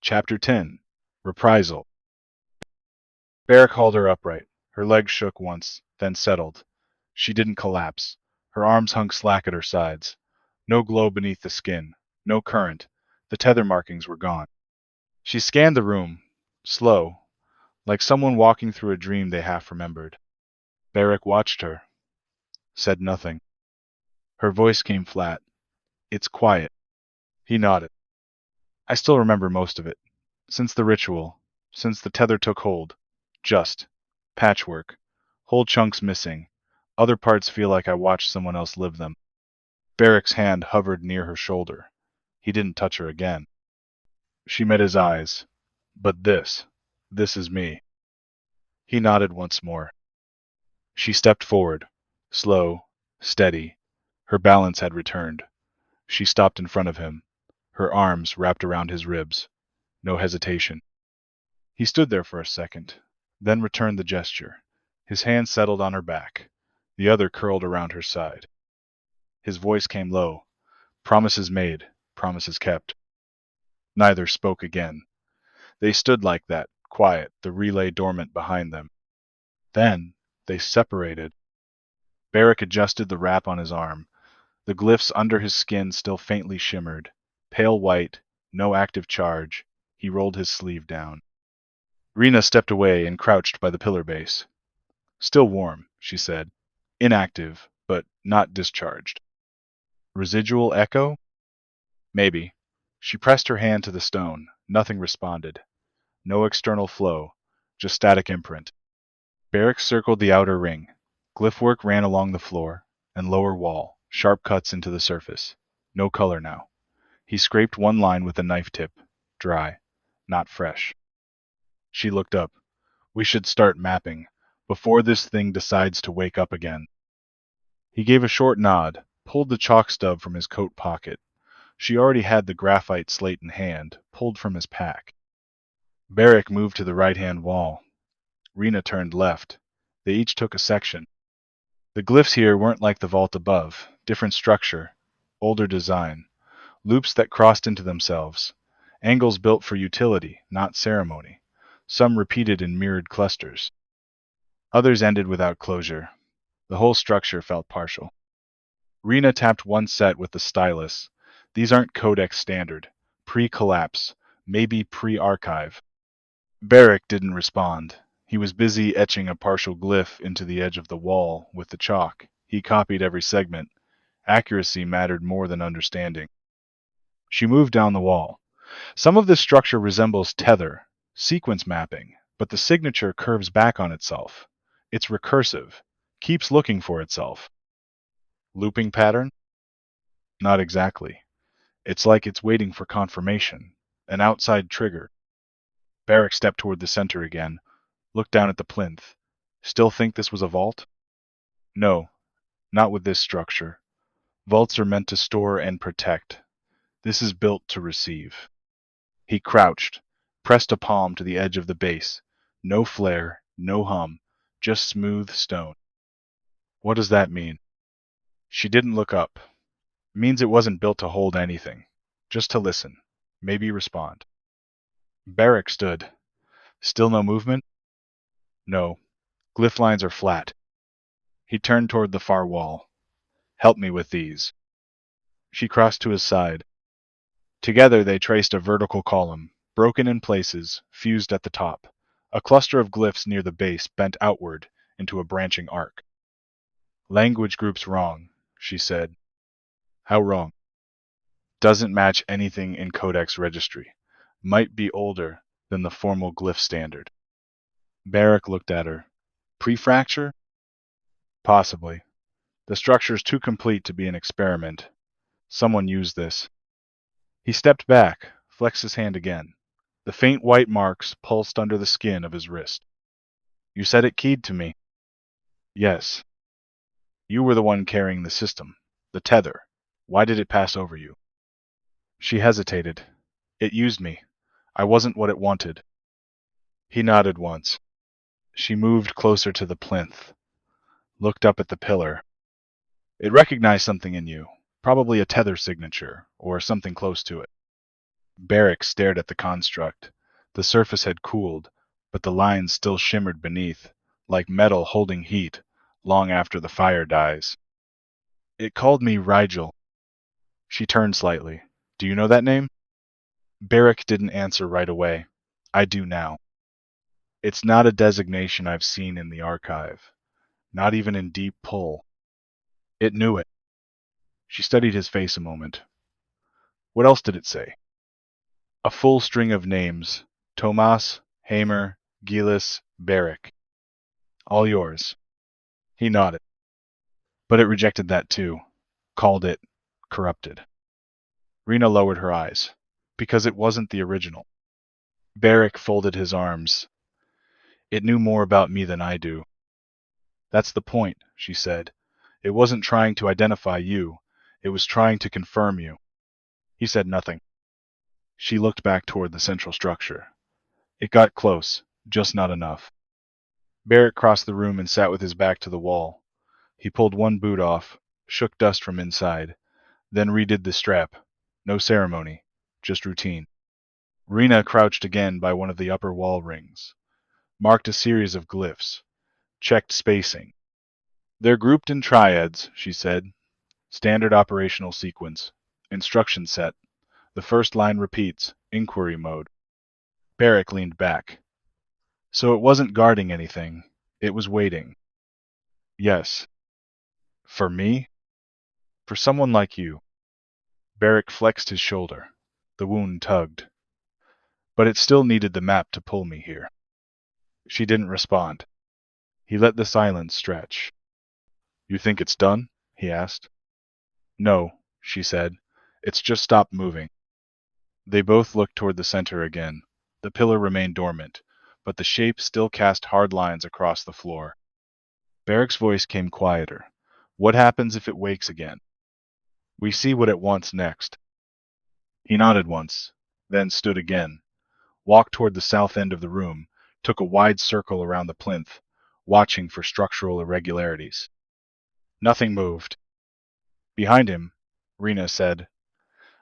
Chapter 10 Reprisal. Berik hauled her upright. Her legs shook once, then settled. She didn't collapse. Her arms hung slack at her sides. No glow beneath the skin. No current. The tether markings were gone. She scanned the room, slow, like someone walking through a dream they half remembered. Berik watched her, said nothing. Her voice came flat. "It's quiet." He nodded. "I still remember most of it. Since the ritual, since the tether took hold. Just patchwork. Whole chunks missing. Other parts feel like I watched someone else live them." Berik's hand hovered near her shoulder. He didn't touch her again. She met his eyes. "But this is me." He nodded once more. She stepped forward. Slow, steady. Her balance had returned. She stopped in front of him. Her arms wrapped around his ribs. No hesitation. He stood there for a second, then returned the gesture. His hand settled on her back. The other curled around her side. His voice came low. Promises made, promises kept. Neither spoke again. They stood like that, quiet, the relay dormant behind them. Then they separated. Berik adjusted the wrap on his arm. The glyphs under his skin still faintly shimmered. Pale white, no active charge. He rolled his sleeve down. Rina stepped away and crouched by the pillar base. "Still warm," she said. "Inactive, but not discharged." Residual echo? Maybe. She pressed her hand to the stone. Nothing responded. No external flow, just static imprint. Berik circled the outer ring. Glyph work ran along the floor and lower wall, sharp cuts into the surface. No color now. He scraped one line with a knife tip. Dry. Not fresh. She looked up. "We should start mapping, before this thing decides to wake up again." He gave a short nod, pulled the chalk stub from his coat pocket. She already had the graphite slate in hand, pulled from his pack. Berik moved to the right-hand wall. Rina turned left. They each took a section. The glyphs here weren't like the vault above. Different structure. Older design. Loops that crossed into themselves. Angles built for utility, not ceremony. Some repeated in mirrored clusters. Others ended without closure. The whole structure felt partial. Rina tapped one set with the stylus. "These aren't Codex standard. Pre-collapse. Maybe pre-archive." Berik didn't respond. He was busy etching a partial glyph into the edge of the wall with the chalk. He copied every segment. Accuracy mattered more than understanding. She moved down the wall. "Some of this structure resembles tether, sequence mapping, but the signature curves back on itself. It's recursive, keeps looking for itself." "Looping pattern?" "Not exactly. It's like it's waiting for confirmation, an outside trigger." Berik stepped toward the center again, looked down at the plinth. "Still think this was a vault?" "No, not with this structure. Vaults are meant to store and protect. This is built to receive." He crouched, pressed a palm to the edge of the base. No flare, no hum, just smooth stone. "What does that mean?" She didn't look up. "It means it wasn't built to hold anything. Just to listen. Maybe respond." Berik stood. "Still no movement?" "No. Glyph lines are flat." He turned toward the far wall. "Help me with these." She crossed to his side. Together they traced a vertical column, broken in places, fused at the top. A cluster of glyphs near the base bent outward into a branching arc. "Language group's wrong," she said. "How wrong?" "Doesn't match anything in Codex registry. Might be older than the formal glyph standard." Berik looked at her. "Prefracture?" "Possibly. The structure's too complete to be an experiment. Someone used this." He stepped back, flexed his hand again. The faint white marks pulsed under the skin of his wrist. "You said it keyed to me." "Yes." "You were the one carrying the system. The tether. Why did it pass over you?" She hesitated. "It used me. I wasn't what it wanted." He nodded once. She moved closer to the plinth, looked up at the pillar. "It recognized something in you. Probably a tether signature, or something close to it." Berik stared at the construct. The surface had cooled, but the lines still shimmered beneath, like metal holding heat, long after the fire dies. It called me Rigel. She turned slightly. Do you know that name? Berik didn't answer right away. I do now. It's not a designation I've seen in the archive. Not even in Deep Pull. It knew it. She studied his face a moment. What else did it say? A full string of names. Tomas, Hamer, Gillis, Berik. All yours. He nodded. But it rejected that too. Called it corrupted. Rina lowered her eyes. Because it wasn't the original. Berik folded his arms. It knew more about me than I do. That's the point, she said. It wasn't trying to identify you. It was trying to confirm you. He said nothing. She looked back toward the central structure. It got close, just not enough. Berik crossed the room and sat with his back to the wall. He pulled one boot off, shook dust from inside, then redid the strap. No ceremony, just routine. Rina crouched again by one of the upper wall rings, marked a series of glyphs, checked spacing. They're grouped in triads, she said. Standard operational sequence. Instruction set. The first line repeats, inquiry mode. Berik leaned back. So it wasn't guarding anything. It was waiting. Yes. For me? For someone like you. Berik flexed his shoulder. The wound tugged. But it still needed the map to pull me here. She didn't respond. He let the silence stretch. You think it's done? He asked. No, she said. It's just stopped moving. They both looked toward the center again. The pillar remained dormant, but the shape still cast hard lines across the floor. Berik's voice came quieter. What happens if it wakes again? We see what it wants next. He nodded once, then stood again, walked toward the south end of the room, took a wide circle around the plinth, watching for structural irregularities. Nothing moved. Behind him, Rina said,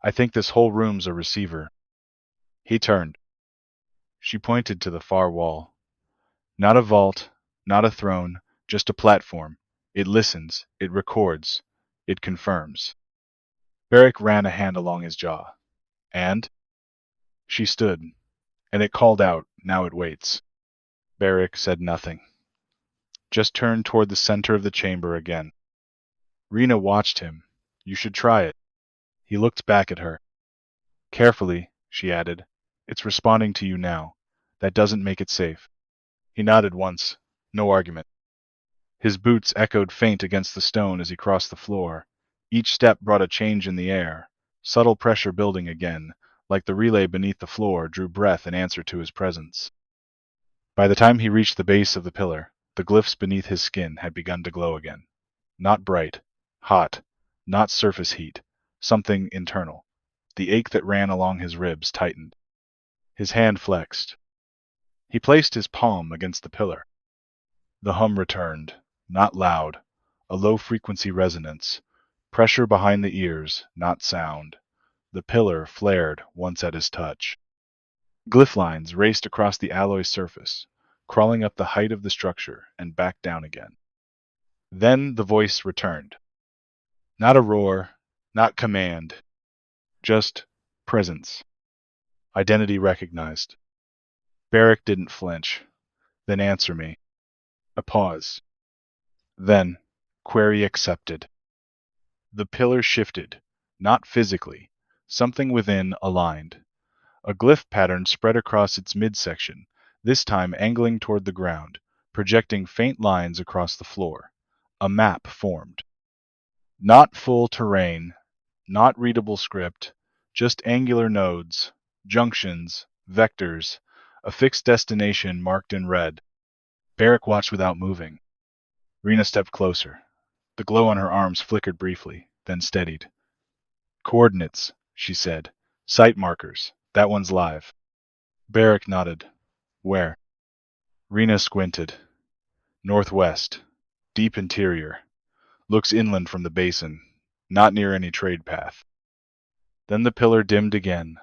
I think this whole room's a receiver. He turned. She pointed to the far wall. Not a vault, not a throne, just a platform. It listens, it records, it confirms. Berik ran a hand along his jaw. And? She stood, and it called out, now it waits. Berik said nothing. Just turned toward the center of the chamber again. Rina watched him. You should try it. He looked back at her. Carefully, she added. It's responding to you now. That doesn't make it safe. He nodded once. No argument. His boots echoed faint against the stone as he crossed the floor. Each step brought a change in the air. Subtle pressure building again, like the relay beneath the floor drew breath in answer to his presence. By the time he reached the base of the pillar, the glyphs beneath his skin had begun to glow again. Not bright, hot, not surface heat, something internal. The ache that ran along his ribs tightened. His hand flexed. He placed his palm against the pillar. The hum returned, not loud, a low-frequency resonance. Pressure behind the ears, not sound. The pillar flared once at his touch. Glyph lines raced across the alloy surface, crawling up the height of the structure and back down again. Then the voice returned. Not a roar, not command, just presence. Identity recognized. Berik didn't flinch. Then answer me. A pause. Then, query accepted. The pillar shifted, not physically. Something within aligned. A glyph pattern spread across its midsection, this time angling toward the ground, projecting faint lines across the floor. A map formed. Not full terrain, not readable script, just angular nodes, junctions, vectors, a fixed destination marked in red. Berik watched without moving. Rina stepped closer. The glow on her arms flickered briefly, then steadied. Coordinates, she said. Site markers. That one's live. Berik nodded. Where? Rina squinted. Northwest. Deep interior. Looks inland from the basin. Not near any trade path. Then the pillar dimmed again.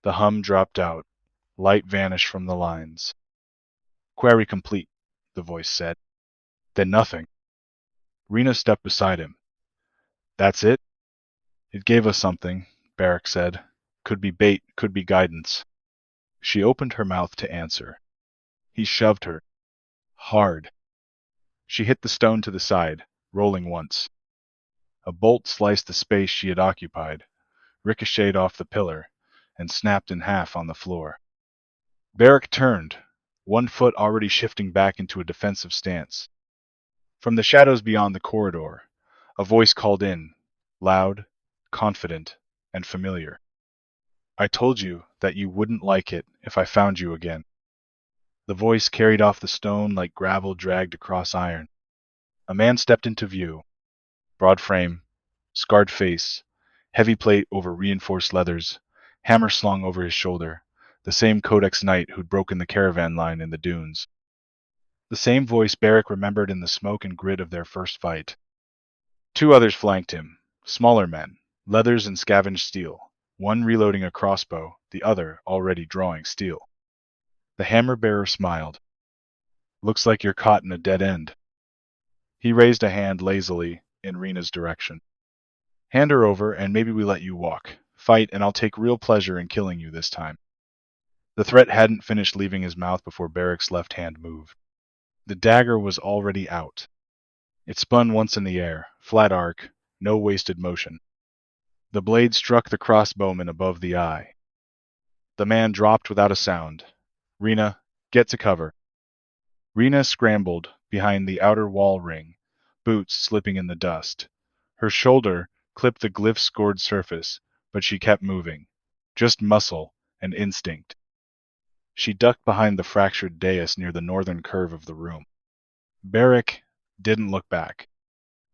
The hum dropped out. Light vanished from the lines. Query complete, the voice said. Then nothing. Rina stepped beside him. That's it? It gave us something, Berik said. Could be bait, could be guidance. She opened her mouth to answer. He shoved her. Hard. She hit the stone to the side, rolling once. A bolt sliced the space she had occupied, ricocheted off the pillar, and snapped in half on the floor. Berik turned, one foot already shifting back into a defensive stance. From the shadows beyond the corridor, a voice called in, loud, confident, and familiar. I told you that you wouldn't like it if I found you again. The voice carried off the stone like gravel dragged across iron. A man stepped into view. Broad frame, scarred face, heavy plate over reinforced leathers, hammer slung over his shoulder, the same Codex knight who'd broken the caravan line in the dunes. The same voice Berik remembered in the smoke and grit of their first fight. Two others flanked him, smaller men, leathers and scavenged steel, one reloading a crossbow, the other already drawing steel. The hammer bearer smiled. Looks like you're caught in a dead end. He raised a hand lazily in Rina's direction. Hand her over, and maybe we let you walk. Fight, and I'll take real pleasure in killing you this time. The threat hadn't finished leaving his mouth before Berik's left hand moved. The dagger was already out. It spun once in the air, flat arc, no wasted motion. The blade struck the crossbowman above the eye. The man dropped without a sound. Rina, get to cover. Rina scrambled behind the outer wall ring, boots slipping in the dust. Her shoulder clipped the glyph-scored surface, but she kept moving. Just muscle and instinct. She ducked behind the fractured dais near the northern curve of the room. Berik didn't look back.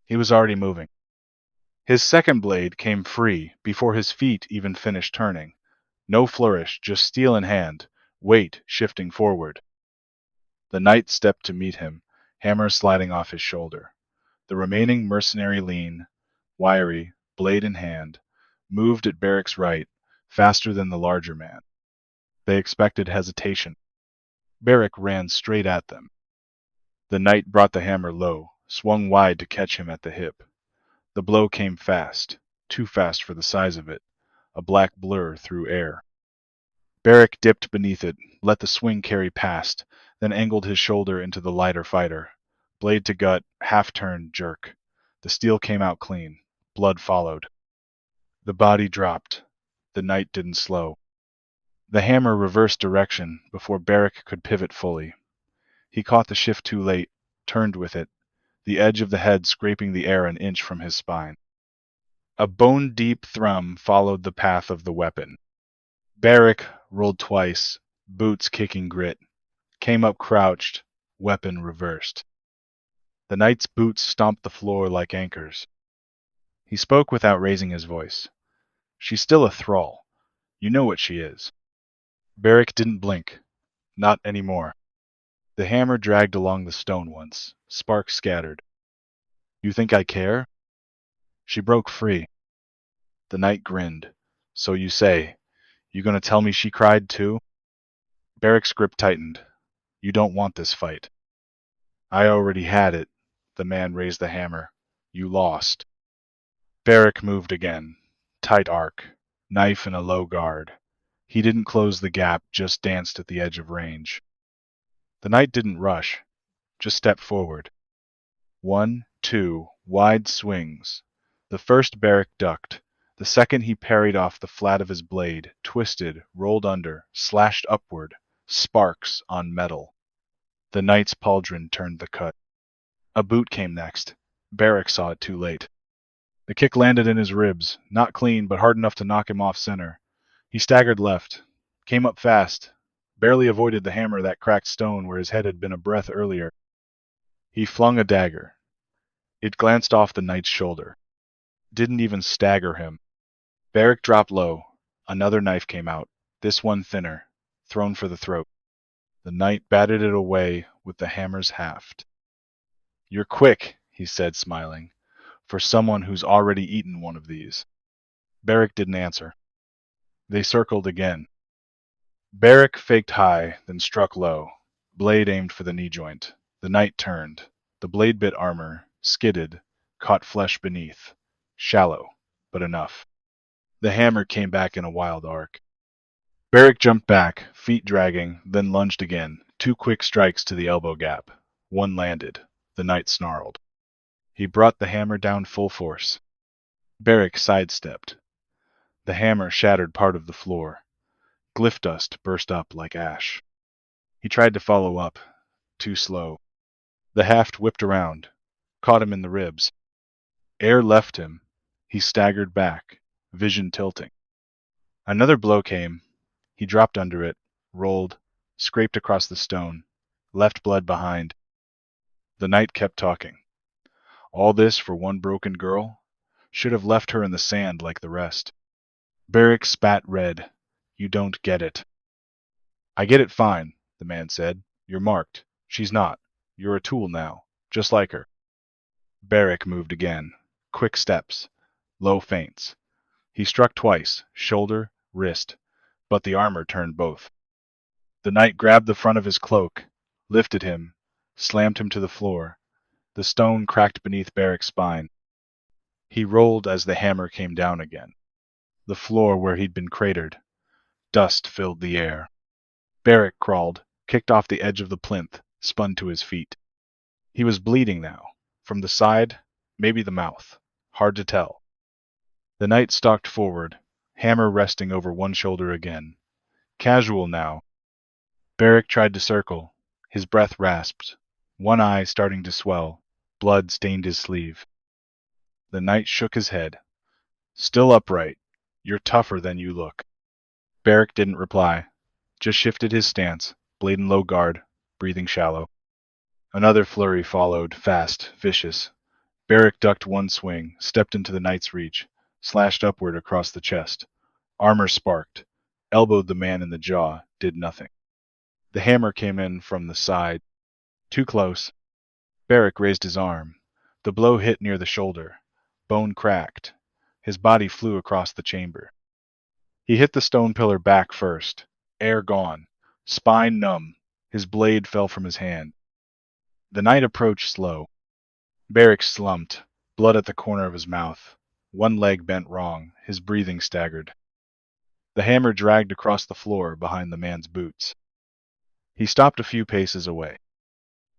He was already moving. His second blade came free before his feet even finished turning. No flourish, just steel in hand, weight shifting forward. The knight stepped to meet him, hammer sliding off his shoulder. The remaining mercenary lean, wiry, blade in hand, moved at Berik's right, faster than the larger man. They expected hesitation. Berik ran straight at them. The knight brought the hammer low, swung wide to catch him at the hip. The blow came fast, too fast for the size of it, a black blur through air. Berik dipped beneath it, let the swing carry past, then angled his shoulder into the lighter fighter. Blade to gut, half-turn, jerk. The steel came out clean. Blood followed. The body dropped. The knight didn't slow. The hammer reversed direction before Berik could pivot fully. He caught the shift too late, turned with it, the edge of the head scraping the air an inch from his spine. A bone-deep thrum followed the path of the weapon. Berik rolled twice, boots kicking grit, came up crouched, weapon reversed. The knight's boots stomped the floor like anchors. He spoke without raising his voice. She's still a thrall. You know what she is. Berik didn't blink. Not anymore. The hammer dragged along the stone once. Sparks scattered. You think I care? She broke free. The knight grinned. So you say. You gonna tell me she cried too? Berik's grip tightened. You don't want this fight. I already had it. The man raised the hammer. You lost. Berik moved again. Tight arc. Knife in a low guard. He didn't close the gap, just danced at the edge of range. The knight didn't rush, just stepped forward. 1, 2, wide swings. The first Berik ducked. The second he parried off the flat of his blade, twisted, rolled under, slashed upward, sparks on metal. The knight's pauldron turned the cut. A boot came next. Berik saw it too late. The kick landed in his ribs, not clean, but hard enough to knock him off center. He staggered left, came up fast, barely avoided the hammer that cracked stone where his head had been a breath earlier. He flung a dagger. It glanced off the knight's shoulder. Didn't even stagger him. Berik dropped low. Another knife came out, this one thinner, thrown for the throat. The knight batted it away with the hammer's haft. You're quick, he said, smiling, for someone who's already eaten one of these. Berik didn't answer. They circled again. Berik faked high, then struck low. Blade aimed for the knee joint. The knight turned. The blade bit armor, skidded, caught flesh beneath. Shallow, but enough. The hammer came back in a wild arc. Berik jumped back, feet dragging, then lunged again. 2 quick strikes to the elbow gap. One landed. The knight snarled. He brought the hammer down full force. Berik sidestepped. The hammer shattered part of the floor. Glyph dust burst up like ash. He tried to follow up. Too slow. The haft whipped around, caught him in the ribs. Air left him. He staggered back, vision tilting. Another blow came. He dropped under it, rolled, scraped across the stone, left blood behind. The knight kept talking. All this for one broken girl? Should have left her in the sand like the rest. Berik spat red. You don't get it. I get it fine, the man said. You're marked. She's not. You're a tool now, just like her. Berik moved again. Quick steps. Low feints. He struck twice, shoulder, wrist, but the armor turned both. The knight grabbed the front of his cloak, lifted him, slammed him to the floor. The stone cracked beneath Berik's spine. He rolled as the hammer came down again. The floor where he'd been cratered. Dust filled the air. Berik crawled, kicked off the edge of the plinth, spun to his feet. He was bleeding now. From the side, maybe the mouth. Hard to tell. The knight stalked forward, hammer resting over one shoulder again. Casual now. Berik tried to circle. His breath rasped. One eye starting to swell. Blood stained his sleeve. The knight shook his head. Still upright. You're tougher than you look. Berik didn't reply. Just shifted his stance, blade in low guard, breathing shallow. Another flurry followed, fast, vicious. Berik ducked one swing, stepped into the knight's reach, slashed upward across the chest. Armor sparked, elbowed the man in the jaw, did nothing. The hammer came in from the side. Too close. Berik raised his arm. The blow hit near the shoulder. Bone cracked. His body flew across the chamber. He hit the stone pillar back first. Air gone. Spine numb. His blade fell from his hand. The knight approached slow. Berik slumped, blood at the corner of his mouth. One leg bent wrong, his breathing staggered. The hammer dragged across the floor behind the man's boots. He stopped a few paces away.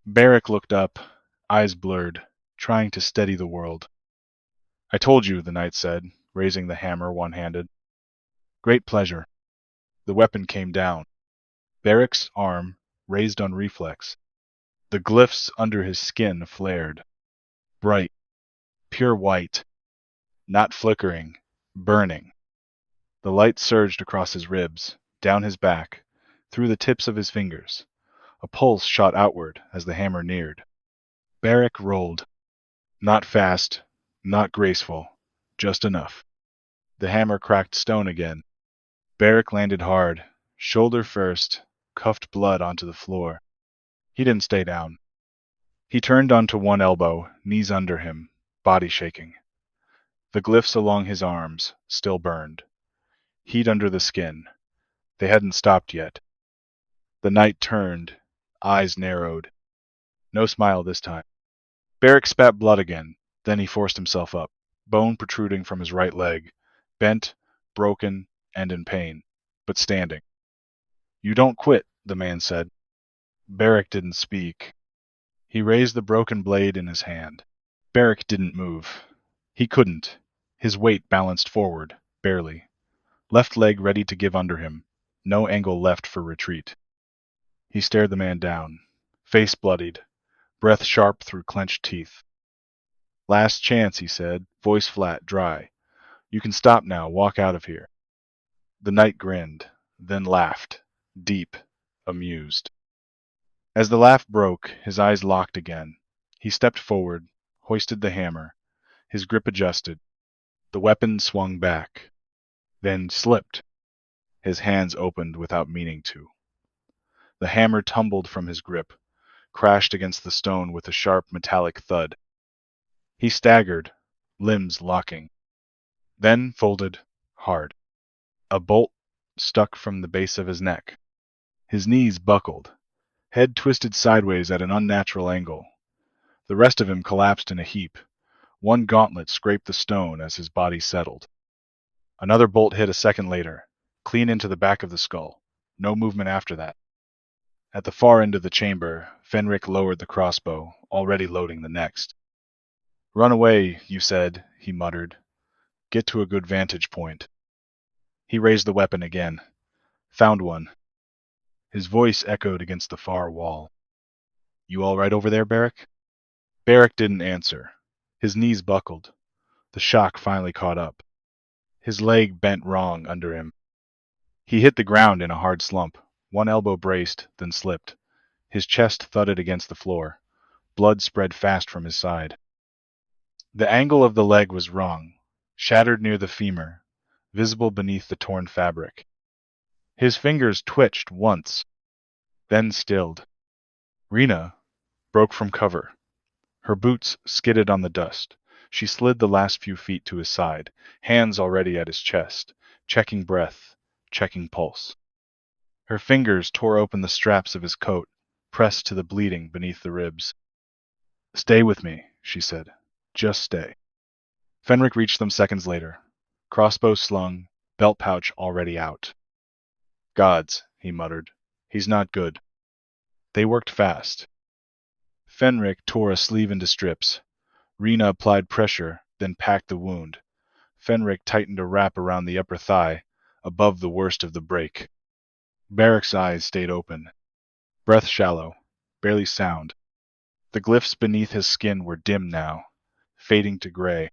Berik looked up, eyes blurred, trying to steady the world. I told you, the knight said, raising the hammer one-handed. Great pleasure. The weapon came down. Berik's arm raised on reflex. The glyphs under his skin flared. Bright, pure white, not flickering, burning. The light surged across his ribs, down his back, through the tips of his fingers. A pulse shot outward as the hammer neared. Berik rolled. Not fast, not graceful, just enough. The hammer cracked stone again. Berik landed hard, shoulder first, cuffed blood onto the floor. He didn't stay down. He turned onto one elbow, knees under him, body shaking. The glyphs along his arms still burned. Heat under the skin. They hadn't stopped yet. The knight turned, eyes narrowed. No smile this time. Berik spat blood again, then he forced himself up, bone protruding from his right leg, bent, broken, and in pain, but standing. You don't quit, the man said. Berik didn't speak. He raised the broken blade in his hand. Berik didn't move. He couldn't. His weight balanced forward, barely. Left leg ready to give under him. No angle left for retreat. He stared the man down. Face bloodied. Breath sharp through clenched teeth. Last chance, he said, voice flat, dry. You can stop now, walk out of here. The knight grinned, then laughed, deep, amused. As the laugh broke, his eyes locked again. He stepped forward, hoisted the hammer. His grip adjusted. The weapon swung back, then slipped. His hands opened without meaning to. The hammer tumbled from his grip, crashed against the stone with a sharp metallic thud. He staggered, limbs locking. Then folded, hard. A bolt stuck from the base of his neck. His knees buckled, head twisted sideways at an unnatural angle. The rest of him collapsed in a heap. One gauntlet scraped the stone as his body settled. Another bolt hit a second later, clean into the back of the skull. No movement after that. At the far end of the chamber, Fenric lowered the crossbow, already loading the next. "Run away, you said," he muttered. "Get to a good vantage point." He raised the weapon again. "Found one." His voice echoed against the far wall. "You all right over there, Berik?" Berik didn't answer. His knees buckled. The shock finally caught up. His leg bent wrong under him. He hit the ground in a hard slump. One elbow braced, then slipped. His chest thudded against the floor. Blood spread fast from his side. The angle of the leg was wrong, shattered near the femur, visible beneath the torn fabric. His fingers twitched once, then stilled. Rina broke from cover. Her boots skidded on the dust. She slid the last few feet to his side, hands already at his chest, checking breath, checking pulse. Her fingers tore open the straps of his coat, pressed to the bleeding beneath the ribs. "Stay with me," she said. "Just stay." Fenric reached them seconds later. Crossbow slung, belt pouch already out. "Gods," he muttered. "He's not good." They worked fast. Fenric tore a sleeve into strips. Rina applied pressure, then packed the wound. Fenric tightened a wrap around the upper thigh, above the worst of the break. Berik's eyes stayed open. Breath shallow, barely sound. The glyphs beneath his skin were dim now, fading to gray.